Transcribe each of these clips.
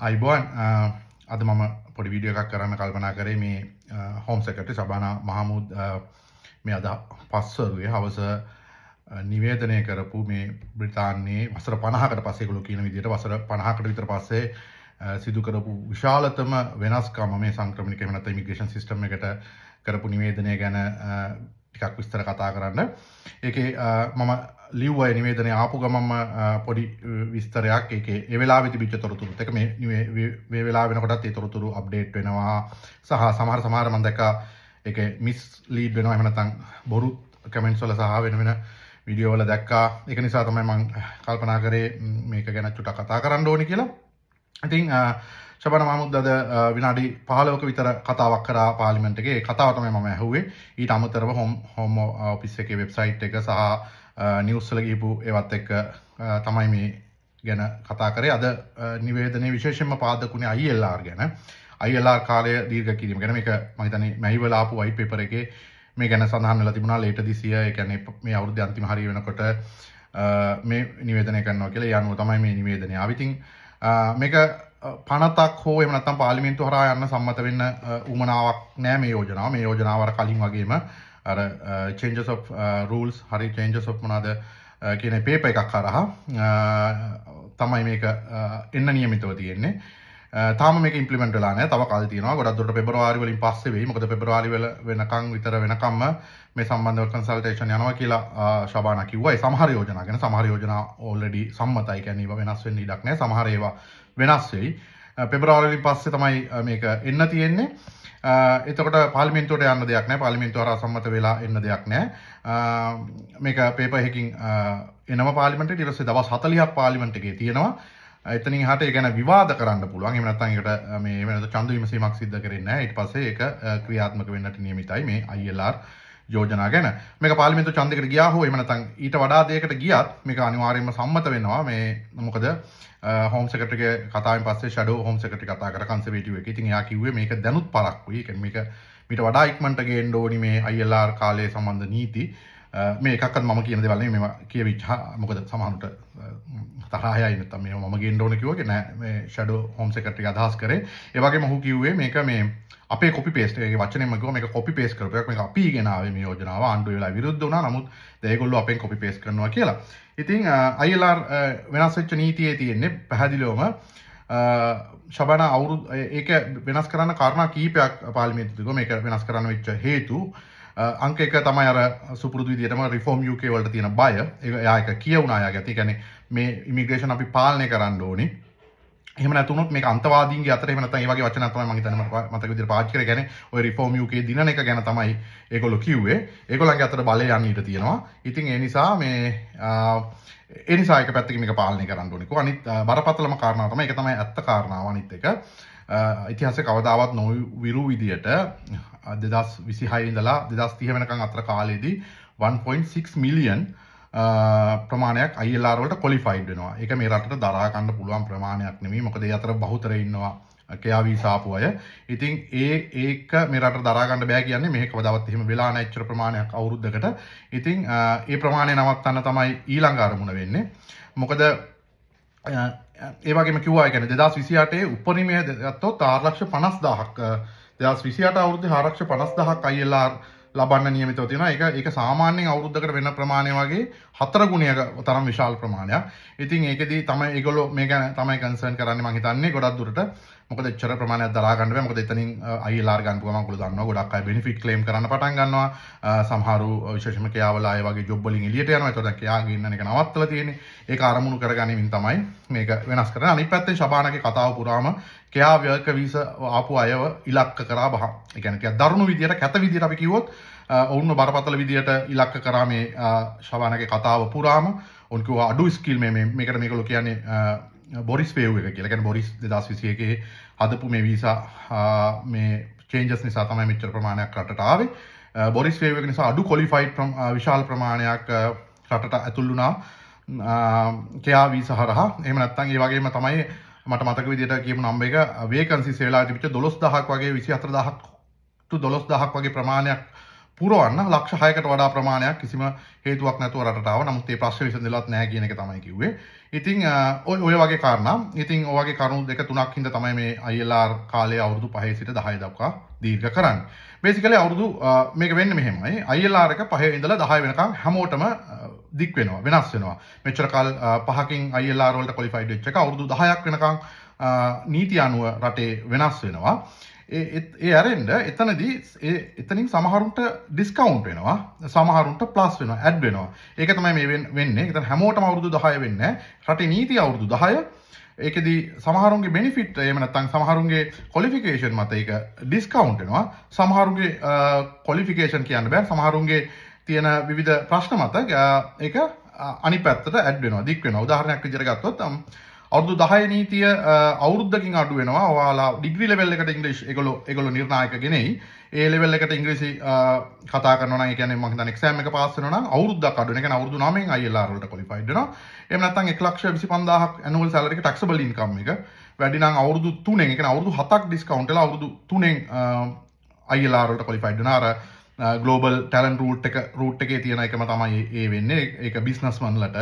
අයිබෝන් අද මම පොඩි වීඩියෝ එකක් කරන්න කල්පනා කරේ මේ හෝම් සෙක්‍රටරි සබානා මහමුද් මේ අද පස්වරුවේ හවස නිවේදනය කරපු මේ බ්‍රිතාන්‍යයේ වසර 50කට පස්සේ ඒගොල්ලෝ කියන විදිහට වසර 50කට විතර පස්සේ සිදු කරපු විශාලතම වෙනස්කම මේ සංක්‍රමණික එහෙම නැත්නම් ඉමිග්‍රේෂන් සිස්ටම් එකට කරපු නිවේදනය ගැන ටිකක් විස්තර කතා කරන්න. ඒකේ මම ලිව්වා නිවේදනය ආපු ගමන්ම පොඩි විස්තරයක් ඒකේ ඒ වෙලාවේ තිබිච්ච තොරතුරුත් එක මේ වෙලාව වෙනකොටත් ඒ තොරතුරු අප්ඩේට් වෙනවා සහ සමහර මම දැක්කා ඒකේ මිස් ලීඩ් වෙනවා එහෙම නැත්නම් බොරු කමෙන්ට්ස් වල සහ වෙන වීඩියෝ වල දැක්කා. ඒක නිසා තමයි මම කල්පනා කරේ මේක ගැන චුට්ටක් කතා කරන්න ඕනි කියලා. ඉතින් ශබානා මහමුද් අද විනාඩි 15ක විතර කතාවක් කරා පාර්ලිමේන්තු එකේ. ඒ කතාව තමයි මම ඇහුවේ. ඊට අමතරව හෝම් ඔෆිස් එකේ වෙබ්සයිට් එක සහ නිවුස් වල ගිහපු ඒවත් එක්ක තමයි මේ ගැන කතා කරේ. අද නිවේදනයේ විශේෂයෙන්ම පාදකුනේ ILR ගැන. ILR කාලය දීර්ඝ කිරීම ගැන මේක මම හිතන්නේ මැයිවල ආපු white paper එකේ මේ ගැන සඳහන් වෙලා තිබුණා later this year. ඒ කියන්නේ මේ අවුරුද්දේ අන්තිම හරිය වෙනකොට මේ නිවේදනය කරනවා කියලා. ඒ අනුව තමයි මේ නිවේදනය ආවේ. ඉතින් මේක පනතක් හෝ එහෙම නැත්නම් පාර්ලිමේන්තුව හරහා යන්න සම්මත වෙන්න උවමනාවක් නෑ මේ යෝජනාව. මේ යෝජනාව අර කලින් වගේම අර changes of rules හරි changes of මොනවාද කියන පේපර් එකක් හරහා තමයි මේක එන්න නියමිතව තියෙන්නේ. තාම මේක ඉම්ප්ලිමන්ට් වෙලා නැහැ. තව කල් තියෙනවා. ගොඩක් දුරට පෙබරවාරි වලින් පස්සේ වෙයි. මොකද පෙබරවාරි වල වෙනකම්ම මේ සම්බන්ධව කන්සල්ටේෂන් යනවා කියලා ශබානා කිව්වා. ඒ සමහර යෝජනා ගැන සමහර යෝජනා ඔල්රෙඩි සම්මතයි. කියන්නේ ඒවා වෙනස් වෙන්න ඉඩක් නැහැ. සමහර ඒවා වෙනස් වෙයි. පෙබරවාරි වලින් පස්සේ තමයි මේක එන්න තියෙන්නේ. එතකොට පාර්ලිමේන්තුවට යන්න දෙයක් නැහැ. පාර්ලිමේන්තුව හරහා සම්මත වෙලා එන්න දෙයක් නැහැ. මේක පේපර් එකකින් එනවා පාර්ලිමේන්තුවට. ඊට පස්සේ දවස් 40ක් පාර්ලිමේන්තු එකේ තියෙනවා. එතනින් එහාට ඒ ගැන විවාද කරන්න පුළුවන්. එහෙම නැත්නම් ඒකට මේ වෙනද ඡන්ද විමසීමක් සිද්ධ කරන්නේ නැහැ. ඊට පස්සේ ඒක ක්‍රියාත්මක වෙන්නට නියමිතයි මේ ILR යෝජනා ගැන. මේක පාර්ලිමේන්තු ඡන්දයකට ගියා හෝ එහෙම නැත්නම් ඊට වඩා දෙයකට ගියත් මේක අනිවාර්යයෙන්ම සම්මත වෙනවා. මේ මොකද හෝම් සෙක්‍රටරිගේ කතාවෙන් පස්සේ ෂැඩෝ හෝම් සෙක්‍රටරි කතා කර කන්සර්වේටිව් එක. ඉතින් එයා කිව්වේ මේක දැනුත් පරක්කුයි. ඒ කියන්නේ මේක මීට වඩා ඉක්මනට ගේන්න ඕනි මේ ILR කාලයේ සම්බන්ධ නීති. මේ එකක්වත් මම කියන දේවල් නෙමෙයි. මේවා කියවිච්ච මොකද සමහරට තරහා යයි නැත්නම් මේවා මම ගේන්න ඕන කිව්වගේ නෑ. මේ ෂැඩෝ හෝම් සෙක්‍රටරි අදහස් කරේ. ඒ වගේම ඔහු කිව්වේ මේක මේ අපේ කොපි පේස්ට් එකේ වචනයෙන්ම කිව්වා මේක කොපි පේස්ට් කරපු එකක්. මේක අපි ගෙනාවේ මේ යෝජනාව. ආණ්ඩුව වෙලා විරුද්ධ වුණා. නමුත් ඒගොල්ලෝ අපෙන් කොපි පේස්ට් කරනවා කියලා. ඉතින් ILR වෙනස් වෙච්ච නීතියේ තියෙන්නේ පැහැදිලිවම ශබානා අවුරුදු ඒක වෙනස් කරන්න කාරණා කීපයක් පාර්ලිමේන්තුවේ තිබුණා. මේක වෙනස් කරන්න වෙච්ච හේතු අංක එක තමයි අර සුපුරුදු විදිහටම රිෆෝම් UK වලට තියෙන බය. එයා එක කියවුණා යාගේ. ඒ කියන්නේ මේ ඉමිග්‍රේෂන් අපි පාලනය කරන්න ඕනේ. එහෙම නැතුනොත් මේක අන්තවාදීන්ගේ අතර එහෙම නැත්නම් ඒ වගේ වචනක් තමයි මම හිතන්නේ මතක විදිහට පාවිච්චි කරේ. කියන්නේ ඔය රිෆෝම් UK දිනන එක ගැන තමයි ඒගොල්ලෝ කිව්වේ. ඒගොල්ලන්ගේ අතර බලය යන්න ඊට තියෙනවා. ඉතින් ඒ නිසා ඒක පැත්තකින් මේක පාලනය කරන්න ඕනේ. අනිත් බරපතලම කාරණාව තමයි ඒක තමයි ඇත්ත කාරණාව. අනිත් එක ඉතිහාසයේ කවදාවත් නොවිරු විදියට 2026 ඉඳලා 2030 වෙනකන් අතර කාලෙදී 1.6 මිලියන් ප්‍රමාණයක් ILR වලට ක්වොලිෆයිඩ් වෙනවා. ඒක මේ රටට දරා ගන්න පුළුවන් ප්‍රමාණයක් නෙමෙයි. මොකද ඒ අතර බහුතරය ඉන්නවා කෙයා වීසා ආපු අය. ඉතින් ඒක මේ රටට දරා ගන්න බෑ කියන්නේ මේ කවදාවත් එහෙම වෙලා නැහැ එච්චර ප්‍රමාණයක් අවුරුද්දකට. ඉතින් ඒ ප්‍රමාණය නවත්තන්න තමයි ඊළඟ අරමුණ වෙන්නේ. මොකද ඒ වගේම කිව්වා කියන්නේ 2028 උපරිමය ගත්තොත් 4,50,000ක් 2028 අවුරුද්දේ 4,50,000ක් ILR ලබන්න නියමිතව තියෙනවා. ඒක සාමාන්‍යයෙන් අවුරුද්දකට වෙන ප්‍රමාණය වගේ 4 ගුණයක තරම් විශාල ප්‍රමාණයක්. ඉතින් ඒකෙදී තමයි ඒගොල්ලෝ මේ ගැන තමයි කන්සර්න් කරන්නේ මම හිතන්නේ ගොඩක් දුරට. මොකද එච්චර ප්‍රමාණයක් දරා ගන්න බෑ. මොකද එතනින් ILR ගන්න ගමන් ඔයගොල්ලෝ දන්නවා ගොඩක් අය බෙනිෆිට් ක්ලේම් කරන්න පටන් ගන්නවා. සමහරු විශේෂයෙන්ම කෙයාවල අය වගේ ජොබ් වලින් එළියට යනවා. ඒතකොට දැන් කෙයා ගින්නන එක නවත්තලා තියෙන්නේ. ඒක අරමුණු කරගනිමින් තමයි මේක වෙනස් කරන්නේ. අනිත් පැත්තෙන් ශබානාගේ කතාව පුරාම කෙයා වර්ක වීසා ආපු අයව ඉලක්ක කරා බහ. ඒ කියන්නේ ටිකක් දරුණු විදියට කැත විදියට අපි කිව්වොත් ඔවුන්ව බරපතල විදියට ඉලක්ක කරා මේ ශබානාගේ කතාව පුරාම. ඔවුන් කිව්වා අඩු ස්කිල් මේකට මේගොල්ලෝ කියන්නේ බොරිස් වේව් එක කියලා. කියන්නේ බොරිස් 2021 හදපු මේ වීසා මේ චේන්ජස් නිසා තමයි මෙච්චර ප්‍රමාණයක් රටට ආවේ. බොරිස් වේව් එක නිසා අඩු ක්වොලිෆයිඩ් විශාල ප්‍රමාණයක් රටට ඇතුල් වුණා කෙයා වීසා හරහා. එහෙම නැත්නම් ඒ වගේම තමයි මට මතක විදියට කියමු නම්බර් එක වේකන්සිස් වෙලා තිබිච්ච 12000ක් වගේ 24000ක් to 12000ක් වගේ ප්‍රමාණයක් පුරවන්න ලක්ෂ 6කට වඩා ප්‍රමාණයක් කිසිම හේතුවක් නැතුව රටට ආවා. නමුත් ඒ ප්‍රශ්න විසඳෙලවත් නැහැ කියන එක තමයි කිව්වේ. ඉතින් ඔය වගේ කාරණා. ඉතින් ඔය වගේ කරුණු දෙක තුනක් හින්දා තමයි මේ ILR කාලය අවුරුදු 5 සිට 10 දක්වා දීර්ඝ කරන්නේ. බේසිකලි අවුරුදු මේක වෙන්නේ මෙහෙමයි. ILR එක 5 ඉඳලා 10 වෙනකම් හැමෝටම දික් වෙනවා, වෙනස් වෙනවා. මෙච්චර කාල 5කින් ILR වලට ක්වොලිෆයිඩ් වෙච්ච එක අවුරුදු 10ක් වෙනකම් නීති අනුව රටේ වෙනස් වෙනවා. ඒ අරෙන්ද එතනදී එතනින් සමහරුන්ට ඩිස්කවුන්ට් වෙනවා, සමහරුන්ට ප්ලස් වෙනවා, ඇඩ් වෙනවා. ඒක තමයි මේ වෙන්නේ. එතන හැමෝටම අවුරුදු 10 වෙන්නේ නැහැ. රටේ නීතිය අවුරුදු 10. ඒකෙදී සමහරුන්ගේ බෙනිෆිට් එහෙම නැත්නම් සමහරුන්ගේ ක්වොලිෆිකේෂන් මත ඒක ඩිස්කවුන්ට් වෙනවා. සමහරුන්ගේ ක්වොලිෆිකේෂන් කියන්න බෑ. සමහරුන්ගේ තියෙන විවිධ ප්‍රශ්න මත ඒක අනිත් පැත්තට ඇඩ් වෙනවා, දික් වෙනවා. උදාහරණයක් විදිහට ගත්තොත් අවුරුදු 10 නීතිය අවුරුද්දකින් අඩු වෙනවා. ඔයාලා ඩිග්‍රී ලෙවල් එකට ඉංග්‍රීසි ඒගොල්ලෝ නිර්ණායක ගෙනෙයි. ඒ ලෙවල් එකට ඉංග්‍රීසි කතා කරනවා නම් ඒ කියන්නේ මම හිතන්නේ එක්සෑම් එක පාස් වෙනවා නම් අවුරුද්දක් අඩු වෙන. ඒ කියන්නේ අවුරුදු 9න් ILR වලට ක්වොලිෆයිඩ් වෙනවා. එහෙම නැත්නම් 1,25,000ක් ඇනුවල් සැලරි එක ටැක්සබල් ඉන්කම් එක වැඩි නම් අවුරුදු 3න් ඒ කියන්නේ අවුරුදු 7ක් ඩිස්කවුන්ට් වෙලා අවුරුදු 3න් ILR වලට ක්වොලිෆයිඩ් වෙනවා. අර ග්ලෝබල් ටැලන්ට් රූට් එකේ තියෙන එකම තමයි ඒ වෙන්නේ. ඒක බිස්නස්මන්ලට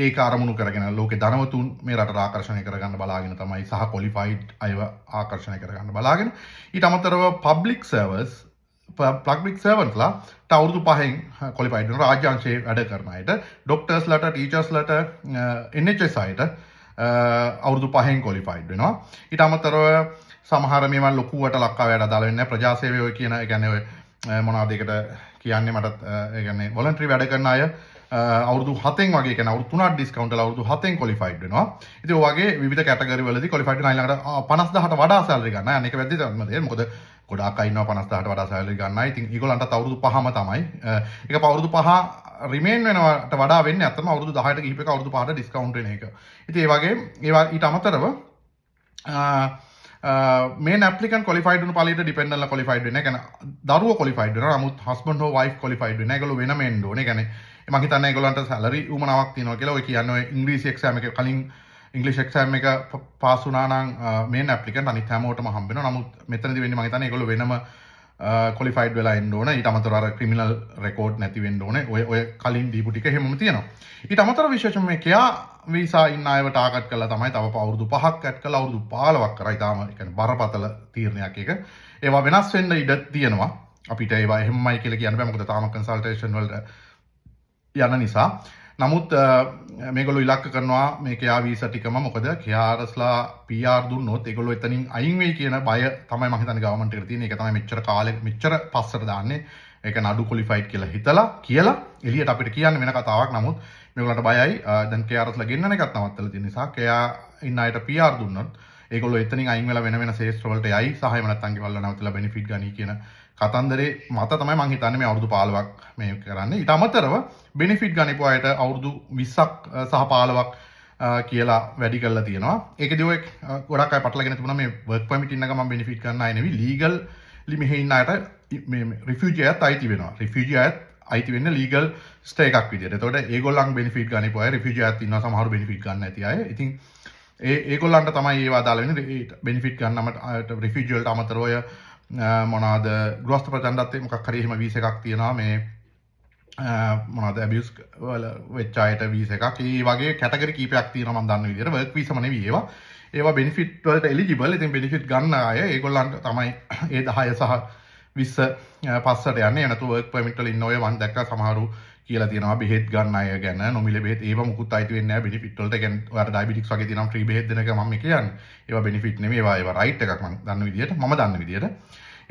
ඒක අරමුණු කරගෙන ලෝකේ ධනවතුන් මේ රටට ආකර්ෂණය කරගන්න බලාගෙන තමයි සහ ක්වොලිෆයිඩ් අයව ආකර්ෂණය කරගන්න බලාගෙන. ඊට අමතරව පබ්ලික් සර්වන්ට්ස්ලාට අවුරුදු 5න් ක්වොලිෆයිඩ් වෙන රාජ්‍යාංශයේ වැඩ කරන අයට, ඩොක්ටර්ස්ලාට, ටීචර්ස්ලාට, NHS අයට අවුරුදු 5න් ක්වොලිෆයිඩ් වෙනවා. ඊට අමතරව සමහර මේවා ලොකුවට ලක්කා වැඩ අදාළ වෙන්නේ නැහැ. ප්‍රජා සේවය ඔය කියන ඒ කියන්නේ ඔය මොනවද ඒකට කියන්නේ මටත් ඒ කියන්නේ වොලන්ටරි වැඩ කරන අය අවුරුදු 7න් වගේ කියන අවුරුදු 3ක් ඩිස්කවුන්ට් වල අවුරුදු 7න් ක්වොලිෆයිඩ් වෙනවා. ඉතින් ඔය වගේ විවිධ කැටගරි වලදී ක්වොලිෆයිඩ් වෙන ඊළඟට 50000ට වඩා සැලරි ගන්න. අනේක වැද්දේ තමයි. මොකද ගොඩාක් අය ඉන්නවා 50000ට වඩා සැලරි ගන්න. ඉතින් ඒගොල්ලන්ටත් අවුරුදු 5ම තමයි. ඒක අවුරුදු 5 රිමේන් වෙනවට වඩා වෙන්නේ අතම අවුරුදු 10ට ගිහිප එක අවුරුදු 5ට ඩිස්කවුන්ට් වෙන එක. ඉතින් ඒ වගේ ඒවා ඊට අමතරව මේන් ඇප්ලිකන්ට් ක්වොලිෆයිඩ් වුණු පළියට ඩිපෙන්ඩන්ට්ලා ක්වොලිෆයිඩ් වෙන්නේ නැහැ. ඒ කියන්නේ දරුවෝ ක්වොලිෆයිඩ් වෙනවා. නමුත් හස්බන්ඩ් හෝ වයිෆ් ක්වොලිෆයිඩ් වෙන්නේ නැහැ. ඒගොල්ලෝ වෙනම එන්න ඕනේ. ඒ කියන්නේ මම හිතන්නේ ඒගොල්ලන්ට සැලරි උමනාවක් තියෙනවා කියලා. ඔය කියන්නේ ඔය ඉංග්‍රීසි එක්සෑම් එක කලින් ඉංග්‍රීසි එක්සෑම් එක පාස් වුණා නම් මේන් ඇප්ලිකන්ට් අනිත් හැමෝටම හම්බ වෙනවා. නමුත් මෙතනදී වෙන්නේ මම හිතන්නේ ඒගොල්ලෝ වෙනම ක්වොලිෆයිඩ් වෙලා එන්න ඕනේ. ඊට අමතරව අර ක්‍රිමිනල් රෙකෝඩ් නැති වෙන්න ඕනේ. ඔය කලින් දීපු ටික හැමෝම තියෙනවා. ඊට අමතරව විශේෂයෙන්ම මේ කෙයා වීසා ඉන්න අයව ටාගට් කරලා තමයි තව අවුරුදු 5ක් ඇඩ් කරලා අවුරුදු 15ක් කරයි. තාම ඒ කියන්නේ බරපතල තීරණයක් එක. ඒවා වෙනස් වෙන්න ඉඩ තියෙනවා. අපිට ඒවා එහෙමයි කියලා කියන්න බෑ. මොකද තාම කන්සල්ටේෂන් වලට යන නිසා. නමුත් මේගොල්ලෝ ඉලක්ක කරනවා මේ කෙයා වීසා ටිකම. මොකද කෙයාරස්ලා PR දුන්නොත් ඒගොල්ලෝ එතනින් අයින් වෙයි කියන බය තමයි මම හිතන්නේ ගවර්න්මන්ට් එකට තියෙන. ඒක තමයි මෙච්චර කාලෙක මෙච්චර පස්සට දාන්නේ. ඒක නඩු ක්වොලිෆයිඩ් කියලා එළියට අපිට කියන්න වෙන කතාවක්. නමුත් මේගොල්ලන්ට බයයි දැන් කෙයාරස්ලා ගෙන්නන එකත් නවත්තලා තියෙන නිසා කෙයා ඉන්න අයට PR දුන්නොත් ඒගොල්ලෝ එතනින් අයින් වෙලා වෙන ශේෂ්ත්‍ර වලට යයි. සහ එහෙම නැත්නම් ගෙවල්ලා නැවතලා බෙනිෆිට් ගනි කියන කතන්දරේ මත තමයි මම හිතන්නේ මේ අවුරුදු 15ක් මේ කරන්නේ. ඊට අමතරව බෙනිෆිට් ගනිපු අයට අවුරුදු 20ක් සහ 15ක් කියලා වැඩි කරලා තියෙනවා. ඒකදී ඔය ගොඩක් අය පටලගෙන තිබුණා මේ වර්ක් පර්මිට් ඉන්න ගමන් බෙනිෆිට් ගන්න අය නෙවෙයි ලීගල්ලි මෙහෙ ඉන්න අයට මේ රිෆියුජි අයත් අයිති වෙනවා. රිෆියුජි අයත් අයිති වෙන්නේ ලීගල් ස්ටේ එකක් විදියට. එතකොට ඒගොල්ලන් බෙනිෆිට් ගනිපු අය රිෆියුජි අයත් ඉන්නවා සමහරු බෙනිෆිට් ගන්න නැති අය. ඉතින් ඒගොල්ලන්ට තමයි ඒවා අදාළ වෙන්නේ බෙනිෆිට් ගන්නම රිෆියුජි වලට අමතරව ඔය මොනවාද ගෘහස්ත ප්‍රචණ්ඩත්වයේ මොකක් හරි එහෙම වීසා එකක් තියෙනවා මේ මොනවාද ඇබියුස් වල වෙච්ච අයට වීසා එකක්. ඒ වගේ කැටගරි කීපයක් තියෙනවා මම දන්න විදිහට. වර්ක් වීසාම නෙවෙයි ඒවා. ඒවා බෙනිෆිට් වලට එලිජිබල්. ඉතින් බෙනිෆිට් ගන්න අය ඒගොල්ලන්ට තමයි ඒ 10 සහ 20 පස්සට යන්නේ. නැතු වර්ක් පර්මිට් වල ඉන්න ඔය මම දැක්කා සමහරු කියලා තියෙනවා බෙහෙත් ගන්න අය ගැන නොමිලේ බෙහෙත් ඒව මුකුත් අයිති වෙන්නේ නැහැ බෙනිෆිට් වලට. ඒ කියන්නේ ඔයාලට ඩයබටික්ස් වගේ තියෙනවා ෆ්‍රී බෙහෙත් දෙන එක මම කියන්නේ. ඒවා බෙනිෆිට් නෙමෙයි. ඒවා රයිට් එකක් මම දන්න විදිහට.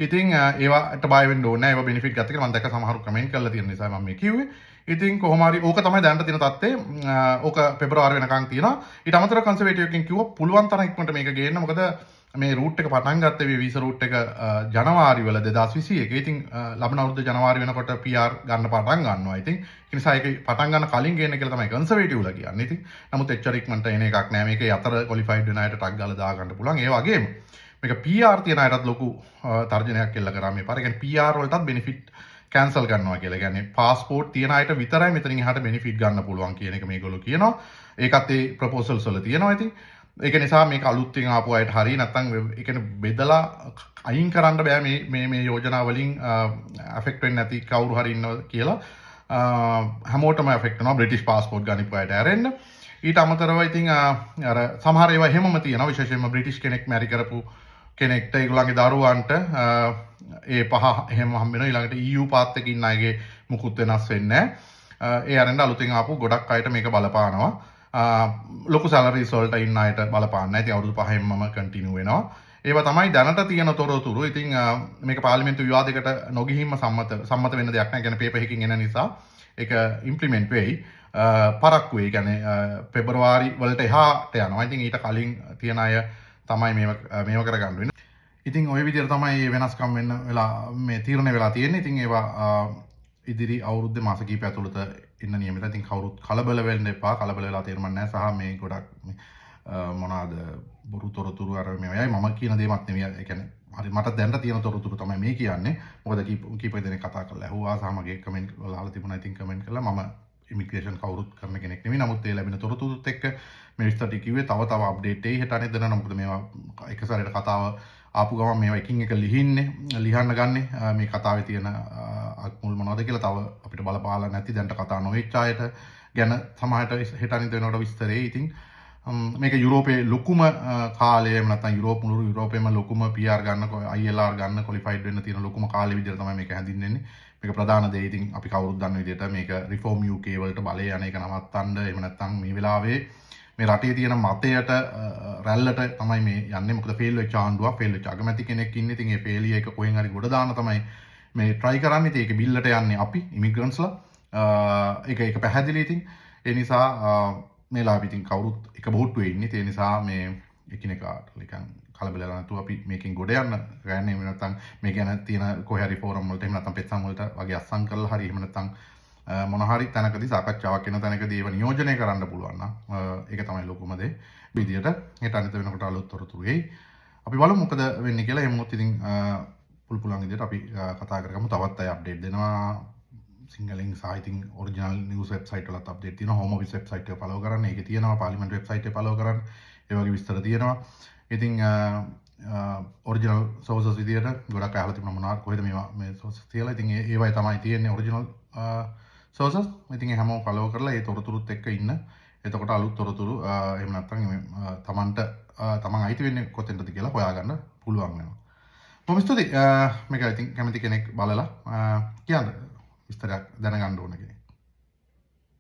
ඉතින් ඒවට බය වෙන්න ඕනේ නැහැ. ඒවා බෙනිෆිට් ගත්ත කියලා මම දැක්ක සමහරු කමෙන්ට් කරලා තියෙන නිසා මම මේ කිව්වේ. ඉතින් කොහොම හරි ඕක තමයි දැනට තියෙන තත්ත්වය. ඕක පෙබරවාරි වෙනකන් තියෙනවා. ඊට අමතරව කන්සර්වේටිව් එකකින් කිව්වා පුළුවන් තරම් ඉක්මනට මේක ගේන්න. මොකද මේ රූට් එක පටන් ගත්තේ මේ වීසා රූට් එක ජනවාරි වල 2021. ඉතින් ලබන අවුරුද්ද ජනවාරි වෙනකොට PR ගන්න පටන් ගන්නවා. ඉතින් ඒ නිසා ඒක පටන් ගන්න කලින් ගේන්න කියලා තමයි කන්සර්වේටිව්ලා කියන්නේ. ඉතින් නමුත් එච්චර ඉක්මනට එන එකක් නෑ. මේකේ අතර ක්වොලිෆයිඩ් වෙන අයට ටක් ගාලා දා ගන්න පුළුවන්. ඒ වගේම මේක PR තියෙන අයටත් ලොකු තර්ජනයක් එල්ල කරා මේ පාර. ඒ කියන්නේ PR වලටත් බෙනිෆිට් කැන්සල් කරනවා කියලා. ඒ කියන්නේ පාස්පෝර්ට් තියෙන අයට විතරයි මෙතනින් එහාට බෙනිෆිට් ගන්න පුළුවන් කියන එක මේගොල්ලෝ කියනවා. ඒකත් ඒ ප්‍රොපෝසල්ස් වල තියෙනවා. ඉතින් ඒක නිසා මේක අලුත්ෙන් ආපු අයට හරි නැත්නම් ඒ කියන්නේ බෙදලා අයින් කරන්න බෑ මේ යෝජනා වලින් ඇෆෙක්ට් වෙන්නේ නැති කවුරු හරි ඉන්නවා කියලා හැමෝටම ඇෆෙක්ට් වෙනවා බ්‍රිටිෂ් පාස්පෝර්ට් ගනිපු අයට ඇරෙන්න. ඊට අමතරව ඉතින් අර සමහර ඒවා එහෙමම තියෙනවා විශේෂයෙන්ම බ්‍රිටිෂ් කෙනෙක් මැරි කරපු කෙනෙක්ට ඒගොල්ලන්ගේ දරුවන්ට ඒ පහ එහෙම හම්බ වෙනවා. ඊළඟට EU පාත් එකේ ඉන්න අයගේ මුකුත් වෙනස් වෙන්නේ නැහැ. ඒ අරෙන්ද අලුතෙන් ආපු ගොඩක් අයට මේක බලපානවා. ලොකු සැලරිස් වලට ඉන්න අයට බලපාන්නේ නැහැ. ඉතින් අවුරුදු 5ෙන්ම කන්ටිනියු වෙනවා. ඒවා තමයි දැනට තියෙන තොරතුරු. ඉතින් මේක පාර්ලිමේන්තු විවාදයකට නොගිහින්ම සම්මත වෙන්න දෙයක් නැහැ. කියන්නේ පේපර් එකකින් එන නිසා ඒක ඉම්ප්ලිමන්ට් වෙයි. පරක්කු ඒ කියන්නේ පෙබරවාරි වලට එහාට යනවා. ඉතින් ඊට කලින් තියෙන අය තමයි මේව කරගන්න වෙන්නේ. ඉතින් ওই විදිහට තමයි වෙනස්කම් වෙන්න වෙලා මේ තීරණය වෙලා තියෙන්නේ. ඉතින් ඒවා ඉදිරි අවුරුද්දේ මාස කිහිපය ඇතුළත ඉන්න නියමිතයි. ඉතින් කවුරුත් කලබල වෙන්න එපා. කලබල වෙලා තේරුම් නැහැ. සහ මේ ගොඩක් මොනවාද බොරු තොරතුරු අර මේවයි මම කියන දේමත් නෙවෙයි. ඒ කියන්නේ හරි මට දැනට තියෙන තොරතුරු තමයි මේ කියන්නේ. මොකද කීප දෙනෙක් කතා කරලා ඇහුවා සහ මගේ කමෙන්ට් වල අහලා තිබුණා. ඉතින් කමෙන්ට් කළා මම ඉමිග්‍රේෂන් කවුරුත් කරන කෙනෙක් නෙවෙයි. නමුත් ඒ ලැබෙන තොරතුරුත් එක්ක මේ විස්තර ටික කිව්වේ තව අප්ඩේට් එයි හෙට අනේ දෙනවා. මොකද මේවා එක සැරේට කතාව ආපු ගමන් මේවා එකින් එක ලියන්න ගන්නේ මේ කතාවේ තියෙන අක්මුල් මොනවද කියලා තව අපිට බලපාලා නැති දැන්ට කතා නොවෙච්ච අයට ගැන සමහරට හෙට අනිත් වෙනකොට විස්තරේ. ඉතින් මේක යුරෝපයේ ලොකුම කාලය එහෙම නැත්නම් මුළු යුරෝපයේම ලොකුම PR ගන්න ILR ගන්න ක්වොලිෆයිඩ් වෙන්න තියෙන ලොකුම කාලෙ විදිහට තමයි මේක හැඳින්වෙන්නේ. මේක ප්‍රධාන දේ. ඉතින් අපි කවුරුත් දන්න විදිහට මේක රිෆෝම් UK වලට බලය යන එක නවත්තන්න එහෙම නැත්නම් මේ වෙලාවේ මේ රටේ තියෙන මතයට රැල්ලට තමයි මේ යන්නේ. මොකද ෆේල් වෙච්ච ආණ්ඩුවක් ෆේල් වෙච්ච අගමැති කෙනෙක් ඉන්නේ. ඉතින් ඒ ෆේලිය එක කොහෙන් හරි ගොඩ දාන්න තමයි මේ try කරන්නේ. ඉතින් ඒක බිල්ලට යන්නේ අපි ඉමිග්‍රන්ට්ස්ලා. ඒක පැහැදිලි. ඉතින් ඒ නිසා මේ ලාභ ඉතින් කවුරුත් එක බෝට්ටුවේ ඉන්නේ. ඒ නිසා මේ එකිනෙකාට නිකන් කලබල වෙලා නැතුව අපි මේකෙන් ගොඩ යන්න ගන්නේ. එහෙම නැත්නම් මේ ගැන තියෙන කොහේ හරි ෆෝරම් වලට එහෙම නැත්නම් පෙත්සම් වලට වගේ අස්සම් කරලා හරි එහෙම නැත්නම් මොන හරි තැනකදී සාකච්ඡාවක් වෙන තැනකදී ඒව නියෝජනය කරන්න පුළුවන් නම් ඒක තමයි ලොකුම දේ. විදියට හෙට අනිත් වෙනකොට අලුත් තොරතුරු එයි. අපි බලමු මොකද වෙන්නේ කියලා. එහෙමොත් ඉතින් පුළුවන් විදියට අපි කතා කරගමු. තවත් අය අප්ඩේට් දෙනවා. සිංහලෙන් සහ ඉතින් ඔරිජිනල් නිවුස් වෙබ්සයිට් වලත් අප්ඩේට් තියෙනවා. හෝම් ඔෆිස් වෙබ්සයිට් එක ෆලෝ කරන්න. ඒකේ තියෙනවා. පාර්ලිමේන්තු වෙබ්සයිට් එක ෆලෝ කරන්න. ඒ වගේ විස්තර තියෙනවා. ඉතින් ඔරිජිනල් සෝසස් විදියට ගොඩක් අහලා තිබුණා මොනවාද කොහෙද මේ සෝසස් කියලා. ඉතින් ඒවයි තමයි තියෙන්නේ ඔරිජිනල් සෝසස්. ඉතින් හැමෝම ෆලෝ කරලා ඒ තොරතුරුත් එක්ක ඉන්න. එතකොට අලුත් තොරතුරු එහෙම නැත්නම් තමන් අයිති වෙන්නේ කොතෙන්ද කියලා හොයාගන්න පුළුවන් වෙනවා. බොහොම ස්තුතියි. මේක ඉතින් කැමති කෙනෙක් බලලා කියන්න විස්තරයක් දැනගන්න ඕන කෙනෙක්.